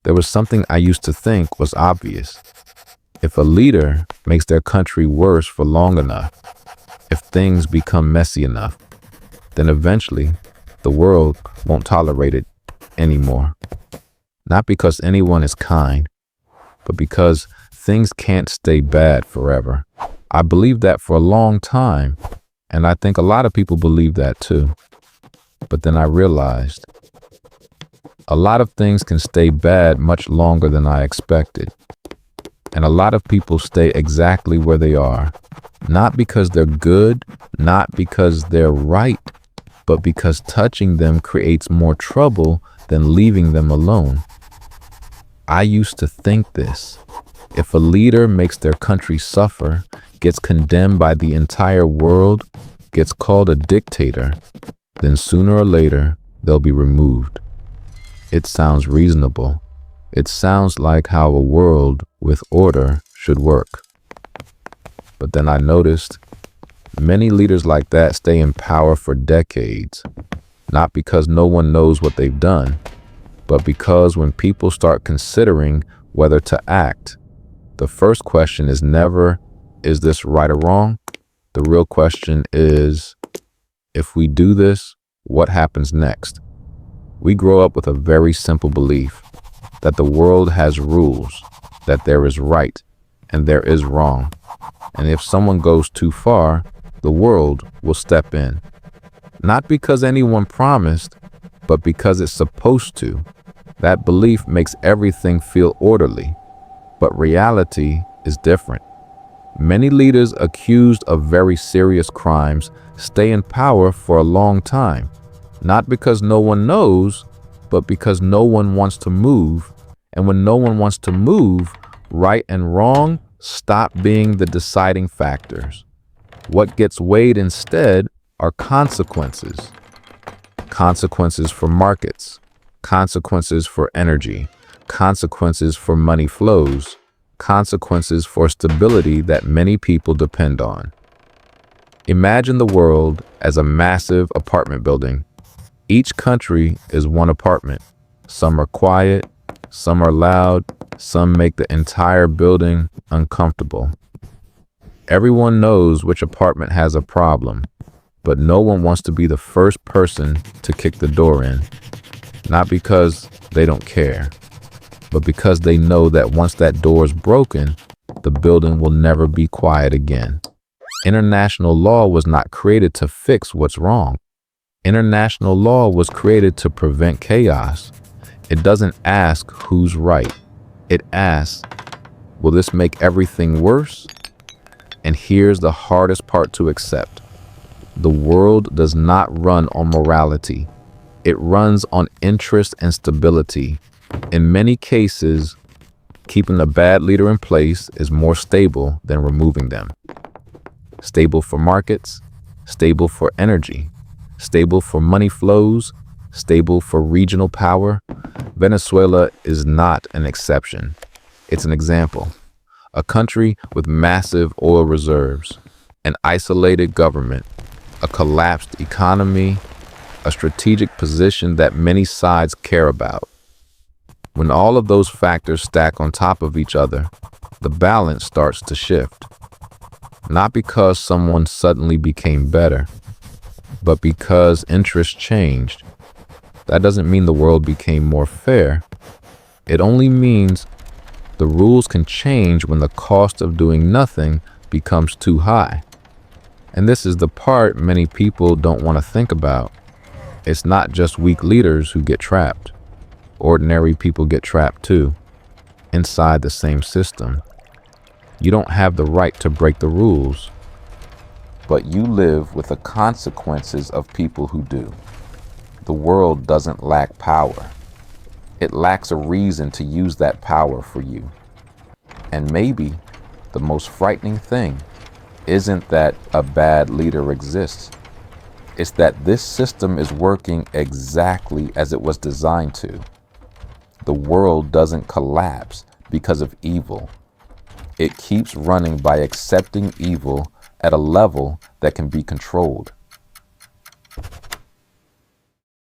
There was something I used to think was obvious. If a leader makes their country worse for long enough, if things become messy enough, then eventually the world won't tolerate it anymore. Not because anyone is kind, but because things can't stay bad forever. I believed that for a long time, and I think a lot of people believe that too. But then I realized a lot of things can stay bad much longer than I expected. And a lot of people stay exactly where they are, not because they're good, not because they're right, but because touching them creates more trouble than leaving them alone. I used to think this. If a leader makes their country suffer, gets condemned by the entire world, gets called a dictator, then sooner or later they'll be removed. It sounds reasonable. It sounds like how a world with order should work. But then I noticed many leaders like that stay in power for decades, not because no one knows what they've done, but because when people start considering whether to act, the first question is never, is this right or wrong? The real question is, if we do this, what happens next? We grow up with a very simple belief that the world has rules, that there is right and there is wrong. And if someone goes too far, the world will step in. Not because anyone promised, but because it's supposed to. That belief makes everything feel orderly. But reality is different. Many leaders accused of very serious crimes stay in power for a long time, not because no one knows, but because no one wants to move. And when no one wants to move, right and wrong stop being the deciding factors. What gets weighed instead are consequences. Consequences for markets, consequences for energy, consequences for money flows, consequences for stability that many people depend on. Imagine the world as a massive apartment building. Each country is one apartment. Some are quiet, some are loud, some make the entire building uncomfortable. Everyone knows which apartment has a problem, but no one wants to be the first person to kick the door in. Not because they don't care, but because they know that once that door is broken, the building will never be quiet again. International law was not created to fix what's wrong. International law was created to prevent chaos. It doesn't ask who's right. It asks, will this make everything worse? And here's the hardest part to accept. The world does not run on morality. It runs on interest and stability. In many cases, keeping a bad leader in place is more stable than removing them. Stable for markets, stable for energy, stable for money flows, stable for regional power. Venezuela is not an exception. It's an example. A country with massive oil reserves, an isolated government, a collapsed economy, a strategic position that many sides care about. When all of those factors stack on top of each other, the balance starts to shift. Not because someone suddenly became better, but because interests changed. That doesn't mean the world became more fair. It only means the rules can change when the cost of doing nothing becomes too high. And this is the part many people don't want to think about. It's not just weak leaders who get trapped. Ordinary people get trapped too, inside the same system. You don't have the right to break the rules, but you live with the consequences of people who do. The world doesn't lack power. It lacks a reason to use that power for you. And maybe the most frightening thing isn't that a bad leader exists. It's that this system is working exactly as it was designed to. The world doesn't collapse because of evil. It keeps running by accepting evil at a level that can be controlled.